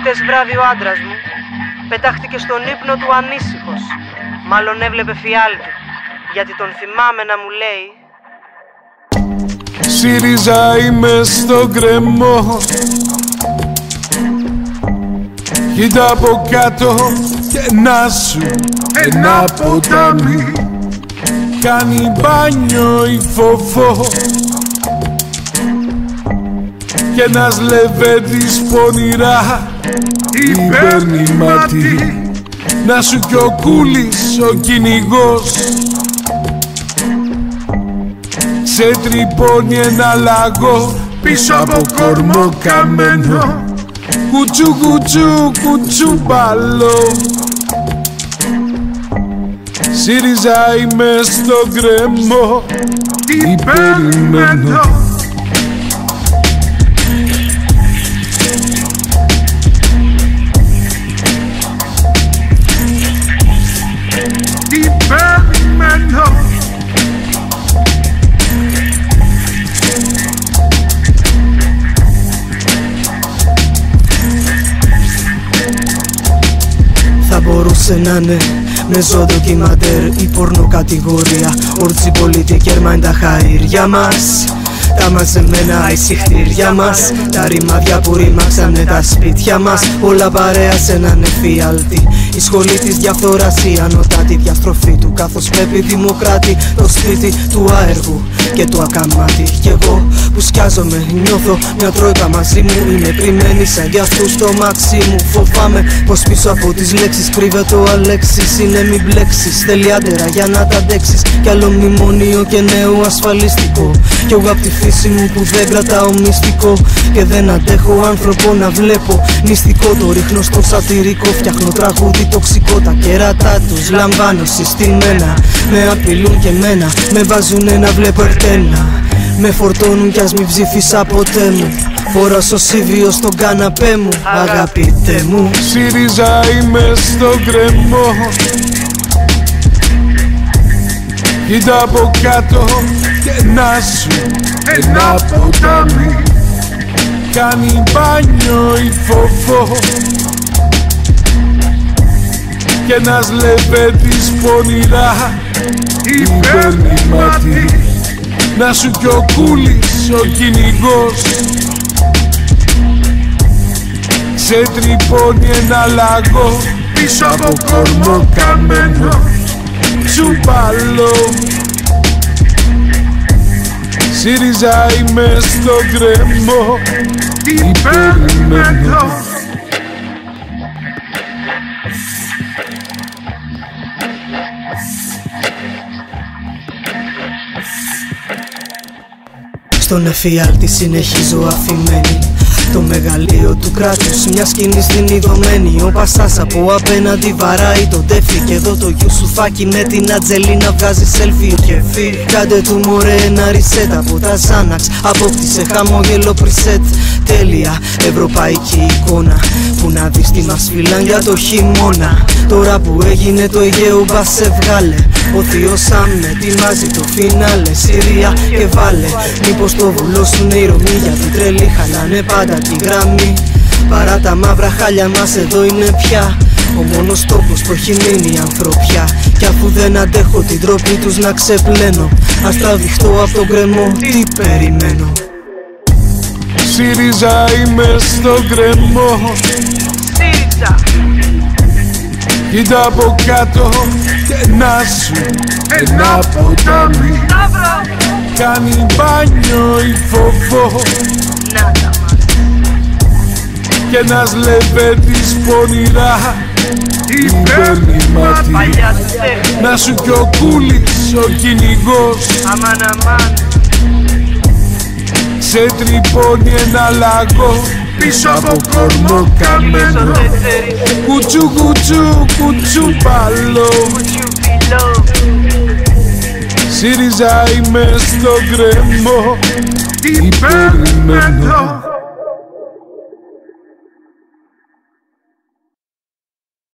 Χτες βράδυ ο άντρας μου πετάχτηκε στον ύπνο του ανήσυχος. Μάλλον έβλεπε φιάλτη, γιατί τον θυμάμαι να μου λέει: ΣΥΡΙΖΑ είμαι στο γκρεμό. Κοίτα από κάτω και να σου ένα ποτάμι. Κάνει μπάνιο η φοφό και ένας λεβέντης πονηρά υπέρνει μάτι. Να σου κι ο Κούλης ο κυνηγός σε τρυπώνει ένα λαγό πίσω από κορμό καμένο. Κουτσού κουτσού κουτσούμπαλο. ΣΥΡΙΖΑ είμαι στο γκρεμό. Τι περιμένω? Τι περιμένω? Θα μπορούσε να είναι μεζό ντοκιμαντέρ η πορνοκατηγορία. Όρτσι πολίτη κέρμα τα χαΐρια μας, τα μαζεμένα εισιχτήρια μας, τα ρημάδια που ρήμαξανε τα σπίτια μας. Όλα παρέα σε έναν εφιάλτη. Η σχολή της διαφθοράς, η ανωτάτη διαστροφή του καθώς πρέπει δημοκράτη. Το σπίτι του άεργου και του ακαμάτη. Κι εγώ που σκιάζομαι νιώθω μια τρόικα μαζί μου. Είναι κρυμμένη σαν κι αυτού στο μάξι μου. Φοβάμαι πως πίσω από τις λέξεις κρύβεται ο Αλέξης. Είναι μη μπλέξεις, θέλει άντερα για να τα αντέξεις. Κι άλλο μνημόνιο και νέο ασφαλιστικό. Κι εγώ απ' τη φύση μου που δεν κρατάω μυστικό. Και δεν αντέχω άνθρωπο να βλέπω νηστικό. Το ρίχνω στο σατυρικό, φτιάχνω τραγούδι τοξικό. Τα κέρατά τους λαμβάνω συστημένα. Με απειλούν και μένα, με βάζουνε να βλέπω ερτένα. Με φορτώνουν κι ας μην ψήφισα ποτέ μου. Φοράω σωσίβιο στον καναπέ μου, αγαπητέ μου. ΣΥΡΙΖΑ είμαι στο γκρεμό. Κοίτα από κάτω και να σου ένα ποτάμι. Κάνει μπάνιο η φοφό και ένας λεβέντης πονηρά υπέρνει μάτι. Να σου κι ο Κούλης ο κυνηγός σε τρυπώνει ένα λαγό πίσω από κορμό καμένο. Τσουμπαλό. ΣΥΡΙΖΑ είμαι στο γκρεμό. Τι περιμένω? Στον εφιάλτη συνεχίζω αφημένη. Το μεγαλείο του κράτους, μια σκηνή στην ειδωμένη. Ο Πασάς από απέναντι βαράει τον τέφι. Και εδώ το Γιουσουφάκι με την Ατζελίνα βγάζει selfie. Ο κεφί, κάντε του μωρέ ένα reset από τα Xanax. Απόκτησε χαμόγελο preset. Τέλεια ευρωπαϊκή εικόνα που να δεις τι μας φυλάν για το χειμώνα. Τώρα που έγινε το Αιγαίο μπας σε βγάλε. Ο θείος Σαμ ετοιμάζει το φινάλε. Συρία και βάλε. Μήπως το βουλώσουνε οι Ρωμοί, γιατί τρελοί χαλάνε πάντα τη γραμμή. Παρά τα μαύρα χάλια μας εδώ είναι πια ο μόνος τόπος που έχει μείνει η ανθρωπιά. Κι αφού δεν αντέχω την τρόπη τους να ξεπλένω, ας τραβηχτώ από τον γκρεμό. Τι περιμένω? ΣΥΡΙΖΑ είμαι στο γκρεμό. ΣΥΡΙΖΑ. Κοίτα από κάτω και να σου ένα ποτάμι. Κάνει μπάνιο η φοφό Να τα μάθω. και ένας λεβέντης πονηρά υπέρνει μάτι. Να σου κι ο Κούλης ο κυνηγός Αμάν αμάν. σε τρυπώνει ένα λαγό πίσω από κορμό καμένο. Κουτσού κουτσού κουτσούμπαλο. ΣΥΡΙΖΑ είμαι στο γκρεμό. Τι περιμένω?